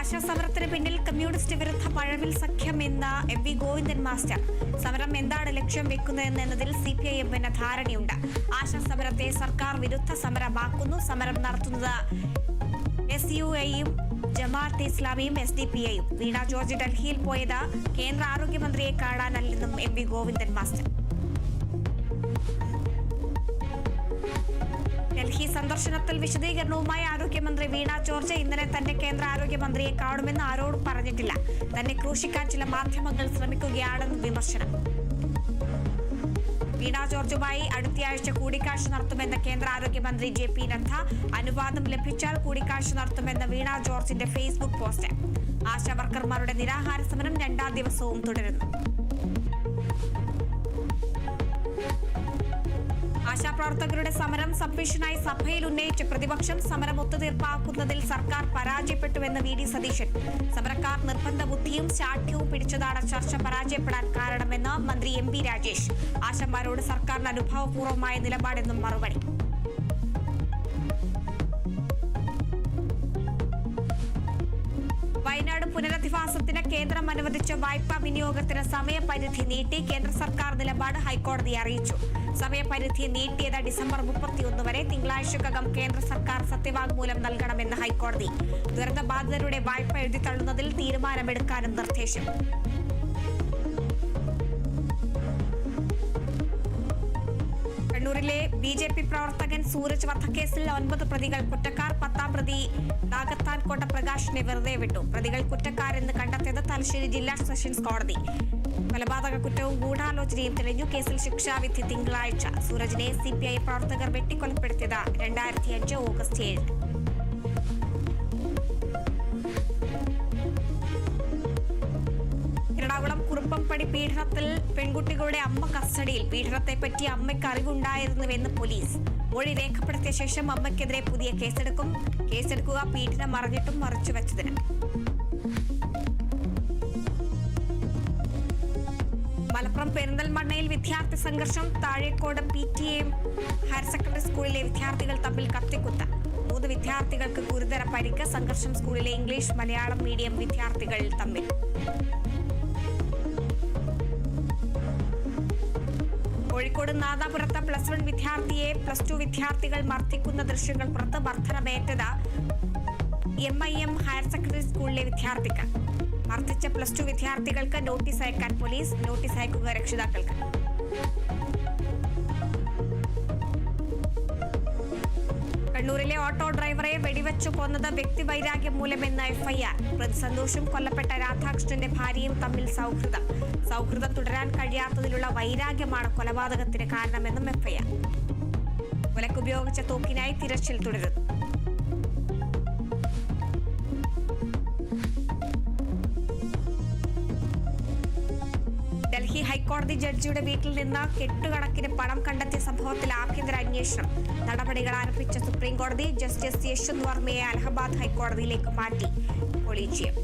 സമരത്തിന് പിന്നിൽ കമ്മ്യൂണിസ്റ്റ് വിരുദ്ധ Pazhavil സഖ്യമെന്ന M V Govindan master. സമരം എന്താണ് ലക്ഷ്യം വെക്കുന്നതെന്നതിൽ CPIM-ന് ധാരണയുണ്ട്. ആശാ സമരത്തെ സർക്കാർ വിരുദ്ധ സമരമാക്കുന്നു. സമരം നടത്തുന്നത് SUI-യും ജമാഅത്തെ ഇസ്ലാമിയും SDPI-യും. വീണ ജോർജ് ഡൽഹിയിൽ പോയത് കേന്ദ്ര ആരോഗ്യമന്ത്രിയെ കാണാനല്ലെന്നും M V Govindan master. Delhi സന്ദർശനത്തിൽ വിശദീകരണവുമായി ആരോഗ്യമന്ത്രി വീണ ജോർജ് ഇന്നലെ തന്നെ കേന്ദ്ര ആരോഗ്യമന്ത്രിയെ കാണുമെന്ന് ആരോടും പറഞ്ഞിട്ടില്ല. തന്നെ ക്രൂശിക്കാൻ ചില മാധ്യമങ്ങൾ ശ്രമിക്കുകയാണെന്ന് വിമർശനം. വീണ ജോർജുമായി അടുത്തയാഴ്ച കൂടിക്കാഴ്ച നടത്തുമെന്ന് കേന്ദ്ര ആരോഗ്യമന്ത്രി JP നദ്ദ. അനുവാദം ലഭിച്ചാൽ കൂടിക്കാഴ്ച നടത്തുമെന്ന് വീണ ജോർജിന്റെ ഫേസ്ബുക്ക് പോസ്റ്റ്. ആശാവർക്കർമാരുടെ നിരാഹാര സമരം 2ാം ദിവസവും തുടരുന്നു. ആശാപ്രവർത്തകരുടെ സമരം സബ്മിഷനായി സഭയിൽ ഉന്നയിച്ച പ്രതിപക്ഷം സമരം ഒത്തുതീർപ്പാക്കുന്നതിൽ സർക്കാർ പരാജയപ്പെട്ടുവെന്ന് VD സതീശൻ. സമരക്കാർ നിർബന്ധ ബുദ്ധിയും ശാഠ്യവും പിടിച്ചതാണ് ചർച്ച പരാജയപ്പെടാൻ കാരണമെന്ന് മന്ത്രി MB രാജേഷ്. ആശാമാരോട് സർക്കാരിന് അനുഭാവപൂർവമായ നിലപാടെന്നും മറുപടി. വയനാട് പുനരധിവാസത്തിന് കേന്ദ്രം അനുവദിച്ച വായ്പാ വിനിയോഗത്തിന് സമയപരിധി നീട്ടി. കേന്ദ്ര സർക്കാർ നിലപാട് ഹൈക്കോടതിയെ അറിയിച്ചു. സമയപരിധി നീട്ടിയത് ഡിസംബർ 31 വരെ. തിങ്കളാഴ്ചക്കകം കേന്ദ്ര സർക്കാർ സത്യവാങ്മൂലം നൽകണമെന്ന് ഹൈക്കോടതി. ദുരന്തബാധിതരുടെ വായ്പ എഴുതിത്തള്ളുന്നതിൽ തീരുമാനമെടുക്കാനും നിർദ്ദേശം. കണ്ണൂരിലെ BJP പ്രവർത്തകൻ സൂരജ് വധക്കേസിൽ 9 പ്രതികൾ കുറ്റക്കാർ. 10ാം പ്രതി നാഗത്താൻകോട്ട പ്രകാശിനെ വെറുതെ വിട്ടു. പ്രതികൾ കുറ്റക്കാരെന്ന് കണ്ടെത്തിയത് തലശ്ശേരി ജില്ലാ സെഷൻസ് കോടതി. കൊലപാതക കുറ്റവും ഗൂഢാലോചനയും തെളിഞ്ഞു. കേസിൽ ശിക്ഷാവിധി തിങ്കളാഴ്ച. സൂരജിനെ CPI പ്രവർത്തകർ വെട്ടിക്കൊലപ്പെടുത്തിയത് 2005 ഓഗസ്റ്റ് 7. എറണാകുളം കുറുപ്പംപടി പീഡനത്തിൽ പെൺകുട്ടികളുടെ അമ്മ കസ്റ്റഡിയിൽ. പീഡനത്തെപ്പറ്റി അമ്മയ്ക്ക് അറിവുണ്ടായിരുന്നുവെന്ന് പോലീസ്. മൊഴി രേഖപ്പെടുത്തിയ ശേഷം അമ്മയ്ക്കെതിരെ പുതിയ കേസെടുക്കുക പീഡനം അറിഞ്ഞിട്ടും മറച്ചുവെച്ചതിന്. മലപ്പുറം പെരിന്തൽമണ്ണയിൽ വിദ്യാർത്ഥി സംഘർഷം. താഴേക്കോട് PTA ഹയർ സെക്കൻഡറി സ്കൂളിലെ വിദ്യാർത്ഥികൾ തമ്മിൽ കത്തിക്കുത്ത്. 3 വിദ്യാർത്ഥികൾക്ക് ഗുരുതര പരിക്ക്. സംഘർഷം സ്കൂളിലെ ഇംഗ്ലീഷ് മലയാളം മീഡിയം വിദ്യാർത്ഥികൾ തമ്മിൽ. കോഴിക്കോട് നാദാപുരത്ത് +1 വിദ്യാർത്ഥിയെ +2 വിദ്യാർത്ഥികൾ മർദ്ദിക്കുന്ന ദൃശ്യങ്ങൾ പുറത്ത്. മർദ്ദനമേറ്റത് MIM ഹയർ സെക്കൻഡറി സ്കൂളിലെ വിദ്യാർത്ഥിക്ക്. മർദ്ദിച്ച +2 വിദ്യാർത്ഥികൾക്ക് നോട്ടീസ് അയക്കാൻ പോലീസ്. നോട്ടീസ് അയക്കുക രക്ഷിതാക്കൾക്ക്. കണ്ണൂരിലെ ഓട്ടോ ഡ്രൈവറെ വെടിവെച്ചു കൊന്നത് വ്യക്തിവൈരാഗ്യം മൂലമെന്ന FIR. പ്രതി സന്തോഷും കൊല്ലപ്പെട്ട രാധാകൃഷ്ണന്റെ ഭാര്യയും തമ്മിൽ സൗഹൃദം തുടരാൻ കഴിയാത്തതിലുള്ള വൈരാഗ്യമാണ് കൊലപാതകത്തിന് കാരണമെന്നും FIR. കൊലക്കുപയോഗിച്ച തോക്കിനായി തിരച്ചിൽ തുടരുന്നു. ഡൽഹി ഹൈക്കോടതി ജഡ്ജിയുടെ വീട്ടിൽ നിന്ന് കെട്ടുകണക്കിന് പണം കണ്ടെത്തിയ സംഭവത്തിൽ ആഭ്യന്തര അന്വേഷണം. നടപടികൾ ആരംഭിച്ച സുപ്രീംകോടതി. ജസ്റ്റിസ് യശ്വന്ത് വർമ്മയെ അലഹബാദ് ഹൈക്കോടതിയിലേക്ക് മാറ്റി കൊളീജിയം.